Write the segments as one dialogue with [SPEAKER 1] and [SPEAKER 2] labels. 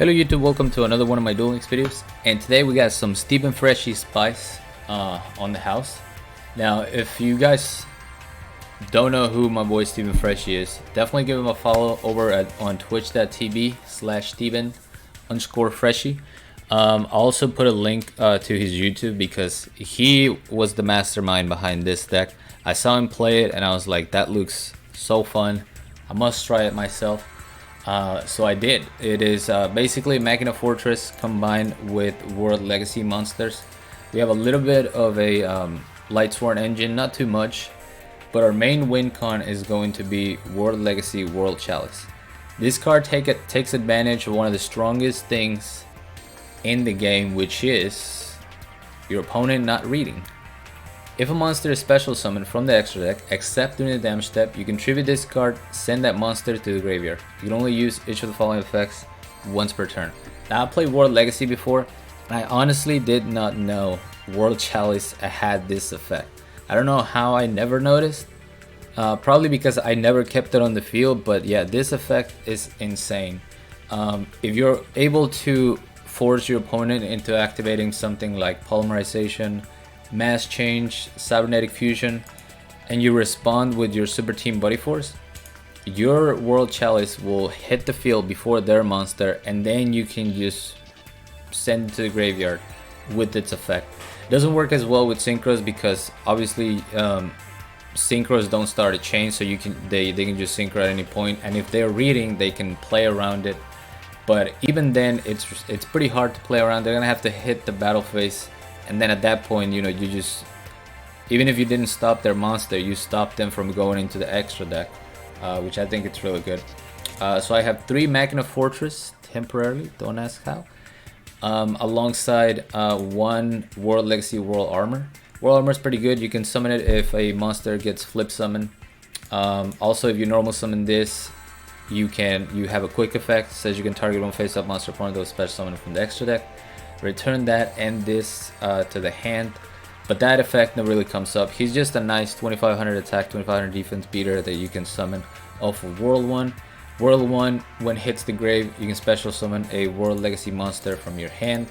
[SPEAKER 1] Hello YouTube, welcome to another one of my Duel Links videos, and today we got some Stephen Freshy spice on the house. Now if you guys don't know who my boy Stephen Freshy is, definitely give him a follow over on twitch.tv/Stephen_Freshy. I'll also put a link to his YouTube because he was the mastermind behind this deck. I saw him play it and I was like, that looks so fun, I must try it myself. So I did. It is basically Machina Fortress combined with World Legacy monsters. We have a little bit of a Lightsworn engine, not too much, but our main win con is going to be World Legacy World Chalice. This card takes advantage of one of the strongest things in the game, which is your opponent not reading. If a monster is special summoned from the extra deck, except during the damage step, you can tribute this card, send that monster to the graveyard. You can only use each of the following effects once per turn. Now I played World Legacy before, and I honestly did not know World Chalice had this effect. I don't know how I never noticed, probably because I never kept it on the field, but yeah, this effect is insane. If you're able to force your opponent into activating something like Polymerization, Mass Change, Cybernetic Fusion, and you respond with your Super Team Buddy Force, your World Chalice will hit the field before their monster, and then you can just send it to the graveyard with its effect. It doesn't work as well with synchros because obviously synchros don't start a chain, so they can just synchro at any point, and if they're reading, they can play around it. But even then, it's pretty hard to play around. They're gonna have to hit the battle phase. And then at that point, you know, you just, even if you didn't stop their monster, you stop them from going into the extra deck, which I think it's really good. So I have 3 Machina Fortress temporarily, don't ask how, alongside 1 World Legacy World Armor. World Armor is pretty good. You can summon it if a monster gets flip summoned. Also, if you normal summon this, you have a quick effect. It says you can target one face-up monster opponent that was special summoned from the extra deck. Return that and this to the hand, but that effect never really comes up. He's just a nice 2500 attack, 2500 defense beater that you can summon off of World 1. World 1, when hits the grave, you can special summon a World Legacy monster from your hand.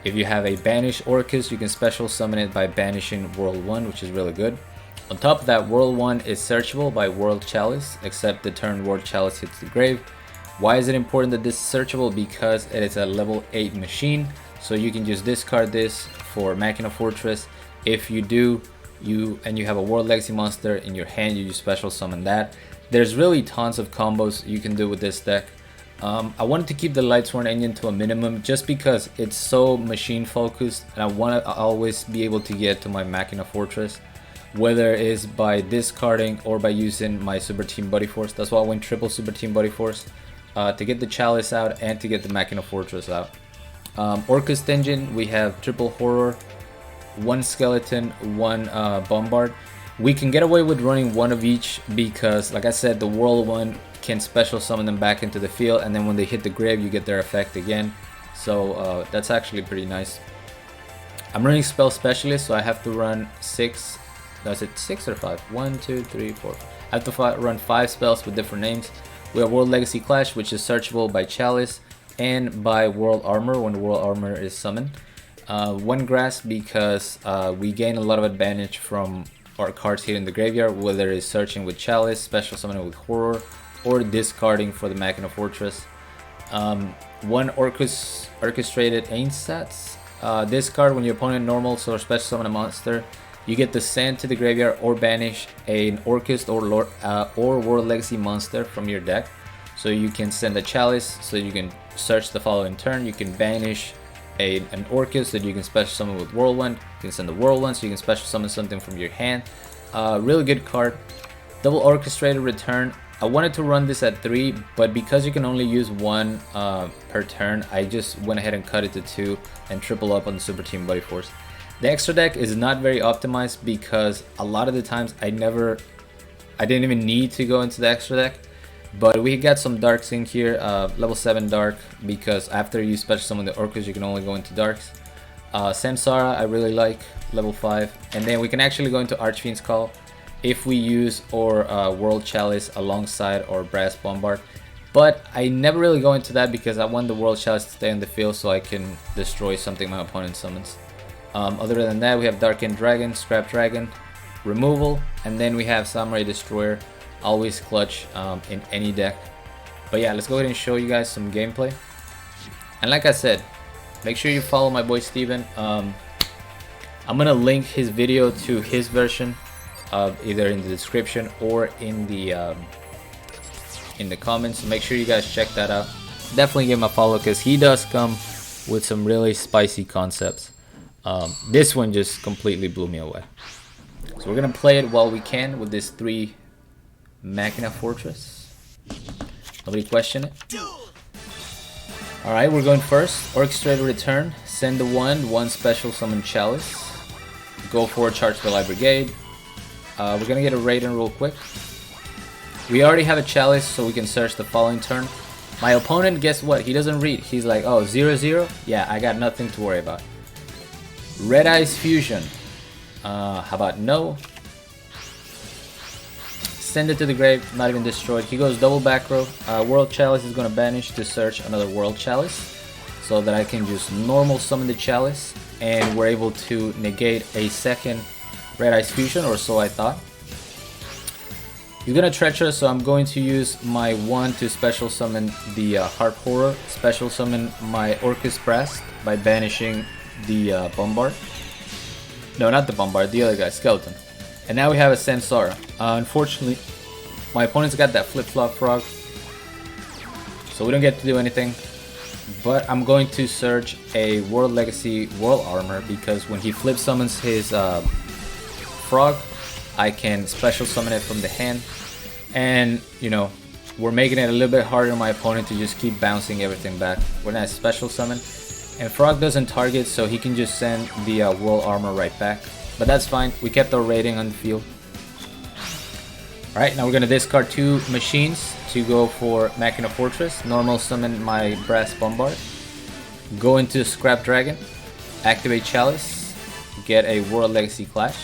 [SPEAKER 1] If you have a Banish Orcus, you can special summon it by banishing World 1, which is really good. On top of that, World 1 is searchable by World Chalice, except the turn World Chalice hits the grave. Why is it important that this is searchable? Because it is a level 8 machine. So you can just discard this for Machina Fortress. If you do, you have a World Legacy monster in your hand, you just special summon that. There's really tons of combos you can do with this deck. I wanted to keep the Lightsworn engine to a minimum just because it's so machine focused, and I want to always be able to get to my Machina Fortress, whether it is by discarding or by using my Super Team Buddy Force. That's why I went triple Super Team Buddy Force to get the Chalice out and to get the Machina Fortress out. Orcus engine, we have triple Horror, 1 Skeleton, 1 Bombard. We can get away with running 1 of each because, like I said, the World 1 can special summon them back into the field, and then when they hit the grave, you get their effect again. So that's actually pretty nice. I'm running Spell Specialist, so I have to run 6. Is it 6 or 5? 1, 2, 3, 4. I have to run 5 spells with different names. We have World Legacy Clash, which is searchable by Chalice and by World Armor when the World Armor is summoned. 1 Grasp because we gain a lot of advantage from our cards hitting the graveyard, whether it's searching with Chalice, special summoning with Horror, or discarding for the Machina Fortress. 1 Orchestrated Ainstats. This card, when your opponent normals or special summon a monster, you get to send to the graveyard or banish an Orcus or World Legacy monster from your deck. So you can send a Chalice, so you can search the following turn. You can banish an Orcus that you can special summon with World 1. You can send the World 1, so you can special summon something from your hand. Really good card. Double Orchestrated Return. I wanted to run this at 3, but because you can only use 1 per turn, I just went ahead and cut it to 2 and triple up on the Super Team Buddy Force. The extra deck is not very optimized because a lot of the times I didn't even need to go into the extra deck. But we got some darks in here, level 7 dark, because after you special summon the Orcus, you can only go into darks. Samsara I really like, level 5, and then we can actually go into Archfiend's Call if we use our World Chalice alongside our Brass Bombard. But I never really go into that because I want the World Chalice to stay on the field so I can destroy something my opponent summons. Other than that, we have Darkened Dragon, Scrap Dragon, removal, and then we have Samurai Destroyer, always clutch in any deck. But yeah, let's go ahead and show you guys some gameplay. And like I said, make sure you follow my boy Steven. I'm gonna link his video to his version either in the description or in the comments. So make sure you guys check that out. Definitely give him a follow because he does come with some really spicy concepts. This one just completely blew me away. So we're gonna play it while we can with this 3 Machina Fortress. Nobody question it. Alright, we're going first. Orchestrated Return. Send the 1 special summon Chalice. Go for Charge the Light Brigade. We're gonna get a Raiden real quick. We already have a Chalice, so we can search the following turn. My opponent, guess what? He doesn't read. He's like, oh, 0-0? Yeah, I got nothing to worry about. Red Eyes Fusion. How about no? Send it to the grave, not even destroyed. He goes double back row. World Chalice is gonna banish to search another World Chalice so that I can just normal summon the Chalice and we're able to negate a second Red Eyes Fusion, or so I thought. He's gonna Treacherous, so I'm going to use my 1 to special summon the Heart Horror, special summon my Orcus Brass by banishing the Bombard. No, not the Bombard, the other guy, Skeleton. And now we have a Sansara. Unfortunately, my opponent's got that flip-flop frog, so we don't get to do anything. But I'm going to search a World Legacy World Armor because when he flip summons his frog, I can special summon it from the hand. And, you know, we're making it a little bit harder on my opponent to just keep bouncing everything back. We're gonna special summon. And Frog doesn't target, so he can just send the World Armor right back. But that's fine, we kept our rating on the field. Alright, now we're going to discard 2 machines to go for Machina Fortress. Normal summon my Brass Bombard. Go into Scrap Dragon. Activate Chalice. Get a World Legacy Clash.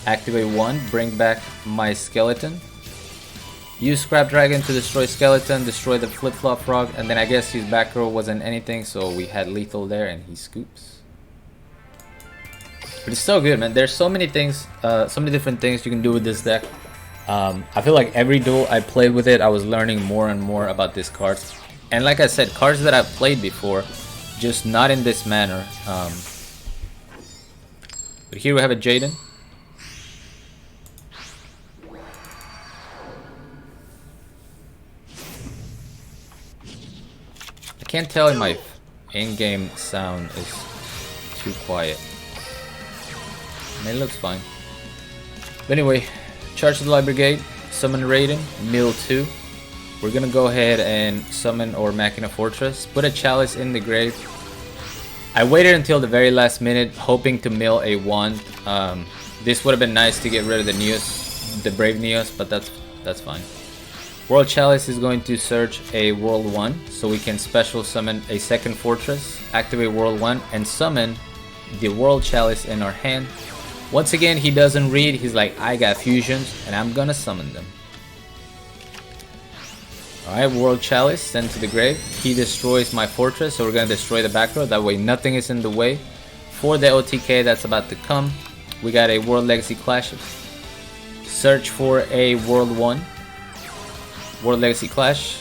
[SPEAKER 1] Activate 1, bring back my Skeleton. Use Scrap Dragon to destroy Skeleton, destroy the Flip-Flop Frog, and then I guess his back row wasn't anything, so we had lethal there and he scoops. But it's so good, man. There's so many things, so many different things you can do with this deck. I feel like every duel I played with it, I was learning more and more about this card. And like I said, cards that I've played before, just not in this manner. But here we have a Jaden. I can't tell if my in-game sound is too quiet. I mean, it looks fine. But anyway, charge the Light Brigade, summon Raiden, mill 2. We're gonna go ahead and summon our Machina Fortress, put a Chalice in the grave. I waited until the very last minute, hoping to mill a 1. This would have been nice to get rid of the Neos, the Brave Neos, but that's fine. World Chalice is going to search a World 1, so we can special summon a second Fortress, activate World 1, and summon the World Chalice in our hand. Once again, he doesn't read, he's like, I got fusions, and I'm gonna summon them. Alright, World Chalice, sent to the grave. He destroys my Fortress, so we're gonna destroy the back row, that way nothing is in the way. For the OTK that's about to come, we got a World Legacy Clash. Search for a World 1. World Legacy Clash,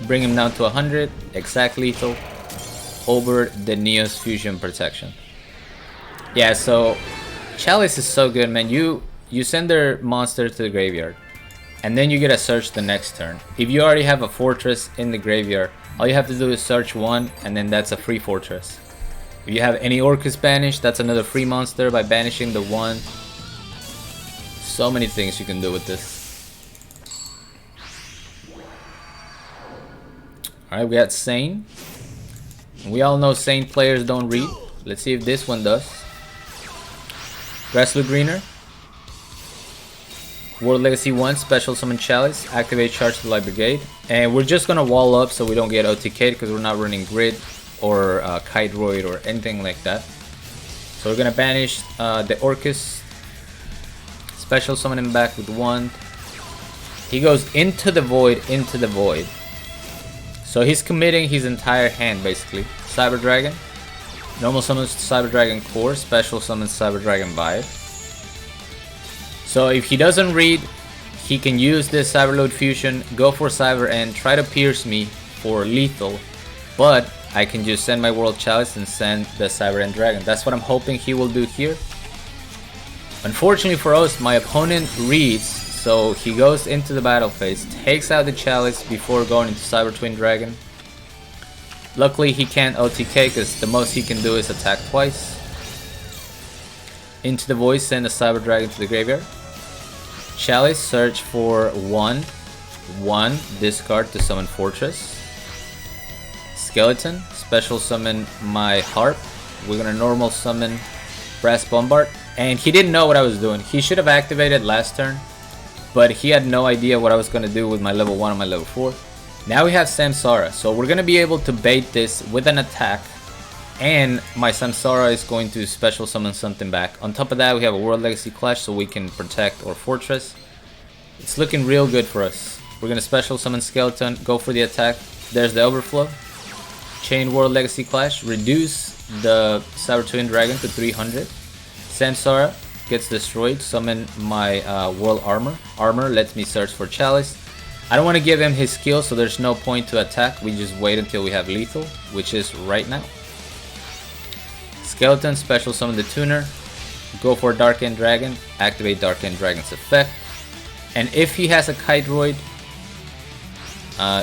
[SPEAKER 1] bring him down to 100, exact lethal, over the Neos Fusion Protection. Yeah, so Chalice is so good, man. You send their monster to the graveyard, and then you get a search the next turn. If you already have a Fortress in the graveyard, all you have to do is search 1, and then that's a free Fortress. If you have any Orcus banished, that's another free monster by banishing the 1. So many things you can do with this. Alright, we got Sane. We all know Sane players don't read. Let's see if this one does. Grassloot Greener. World Legacy 1, special summon Chalice. Activate Charge the Light Brigade. And we're just gonna wall up so we don't get OTK'd because we're not running Grid or Kite Roid or anything like that. So we're gonna banish the Orcus. Special summon him back with 1. He goes into the void, So he's committing his entire hand basically. Cyber Dragon. Normal summons Cyber Dragon Core. Special summons Cyber Dragon Vibe. So if he doesn't read, he can use this Cyberload Fusion, go for Cyber and try to pierce me for lethal. But I can just send my World Chalice and send the Cyber End Dragon. That's what I'm hoping he will do here. Unfortunately for us, my opponent reads, so he goes into the battle phase, takes out the Chalice before going into Cyber Twin Dragon. Luckily he can't OTK because the most he can do is attack twice. Into the void, send a Cyber Dragon to the graveyard. Chalice, search for 1/1, discard to summon Fortress. Skeleton, special summon my Harp. We're gonna normal summon Brass Bombard. And he didn't know what I was doing. He should have activated last turn, but he had no idea what I was gonna do with my level 1 and my level 4. Now we have Samsara, so we're gonna be able to bait this with an attack, and my Samsara is going to special summon something back. On top of that, we have a World Legacy Clash so we can protect our fortress. It's looking real good for us. We're gonna special summon Skeleton, go for the attack. There's the overflow. Chain World Legacy Clash, reduce the Cyber Twin Dragon to 300. Samsara gets destroyed, summon my World Armor. Armor lets me search for Chalice. I don't want to give him his skill, so there's no point to attack. We just wait until we have lethal, which is right now. Skeleton, special summon the Tuner. Go for Dark End Dragon, activate Dark End Dragon's effect. And if he has a Kite Droid,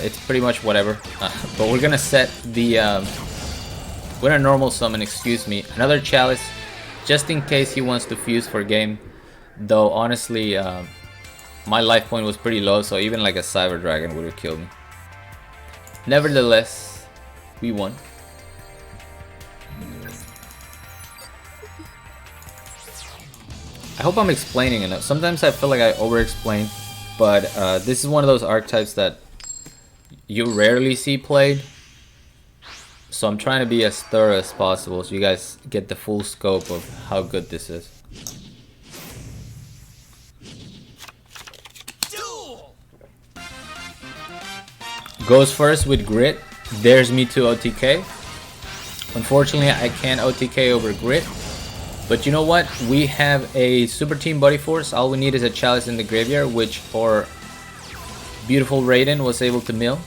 [SPEAKER 1] it's pretty much whatever. But we're gonna set the... we're gonna normal summon, excuse me, another Chalice, just in case he wants to fuse for game. Though honestly, my life point was pretty low, so even like a Cyber Dragon would have killed me. Nevertheless, we won. I hope I'm explaining enough. Sometimes I feel like I over-explain, but this is one of those archetypes that you rarely see played. So I'm trying to be as thorough as possible so you guys get the full scope of how good this is. Goes first with Grit. Dares me to OTK. Unfortunately, I can't OTK over Grit. But you know what? We have a Super Team Body Force. All we need is a Chalice in the graveyard, which our beautiful Raiden was able to mill.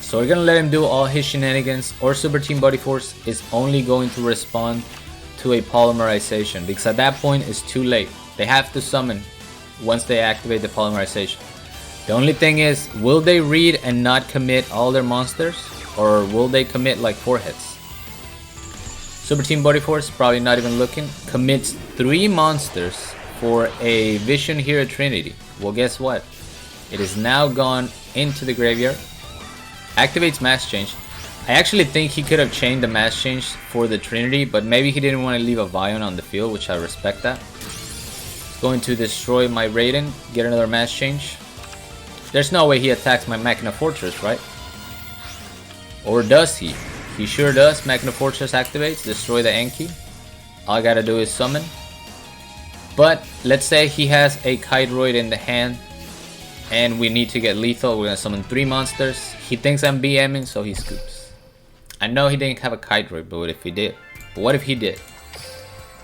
[SPEAKER 1] So we're gonna let him do all his shenanigans. Our Super Team Body Force is only going to respond to a polymerization, because at that point it's too late. They have to summon once they activate the polymerization. The only thing is, will they read and not commit all their monsters, or will they commit like 4 hits? Super Team Body Force, probably not even looking, commits 3 monsters for a Vision Hero Trinity. Well, guess what? It is now gone into the graveyard. Activates Mass Change. I actually think he could have chained the Mass Change for the Trinity, but maybe he didn't want to leave a Vion on the field, which I respect that. It's going to destroy my Raiden, get another Mass Change. There's no way he attacks my Machina Fortress, right? Or does he? He sure does. Machina Fortress activates, destroy the Enki. All I gotta do is summon. But let's say he has a Kite Droid in the hand and we need to get lethal. We're gonna summon 3 monsters. He thinks I'm BMing, so he scoops. I know he didn't have a Kite Droid, but what if he did? But what if he did?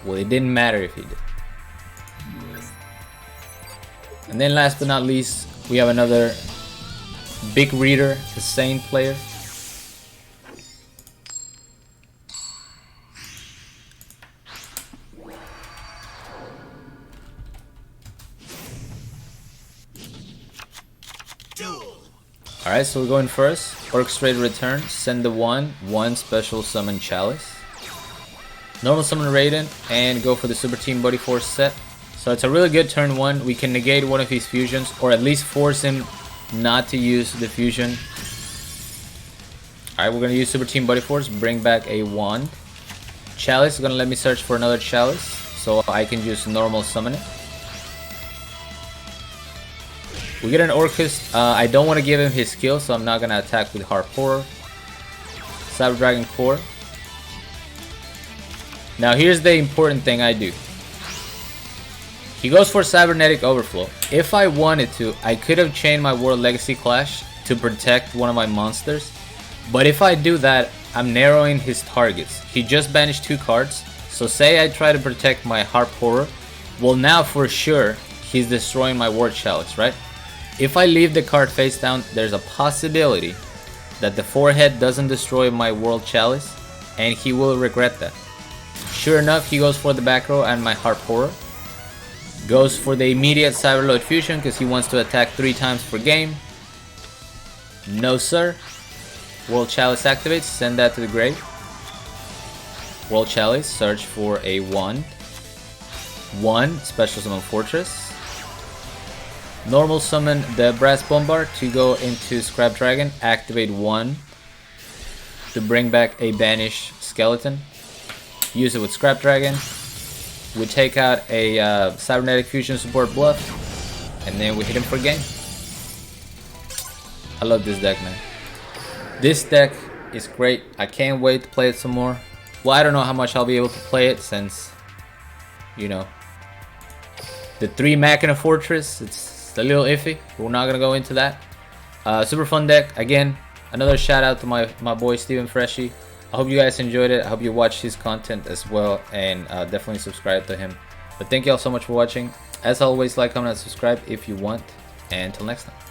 [SPEAKER 1] Well, it didn't matter if he did. And then last but not least, we have another big reader, the Saint player. Alright, so we're going first. Orchestrate Return, send the 1/1 special summon Chalice. Normal summon Raiden, and go for the Super Team Body Force set. So it's a really good turn 1. We can negate one of his fusions, or at least force him not to use the fusion. Alright, we're going to use Super Team Body Force, bring back a wand. Chalice is going to let me search for another Chalice, so I can just normal summon it. We get an Orcus. I don't want to give him his skill, so I'm not going to attack with Harp Horror. Cyber Dragon Core. Now here's the important thing I do. He goes for Cybernetic Overflow. If I wanted to, I could have chained my World Legacy Clash to protect one of my monsters. But if I do that, I'm narrowing his targets. He just banished 2 cards. So say I try to protect my Harp Horror. Well, now for sure, he's destroying my War Chalice, right? If I leave the card face down, there's a possibility that the forehead doesn't destroy my World Chalice, and he will regret that. Sure enough, he goes for the back row and my Harp Horror. Goes for the immediate Cyberload Fusion because he wants to attack 3 times per game. No sir. World Chalice activates, send that to the grave. World Chalice, search for a 1/1 special summon Fortress. Normal summon the Brass Bombard to go into Scrap Dragon, activate 1 to bring back a banished skeleton. Use it with Scrap Dragon. We take out a Cybernetic Fusion support bluff, and then we hit him for game. I love this deck, man. This deck is great. I can't wait to play it some more. Well, I don't know how much I'll be able to play it since, you know, the 3 Machina Fortress, it's a little iffy. We're not gonna go into that. Super fun deck. Again, another shout out to my boy Steven Freshy. I hope you guys enjoyed it. I hope you watched his content as well, and definitely subscribe to him. But thank you all so much for watching. As always, like, comment, and subscribe if you want. And until next time.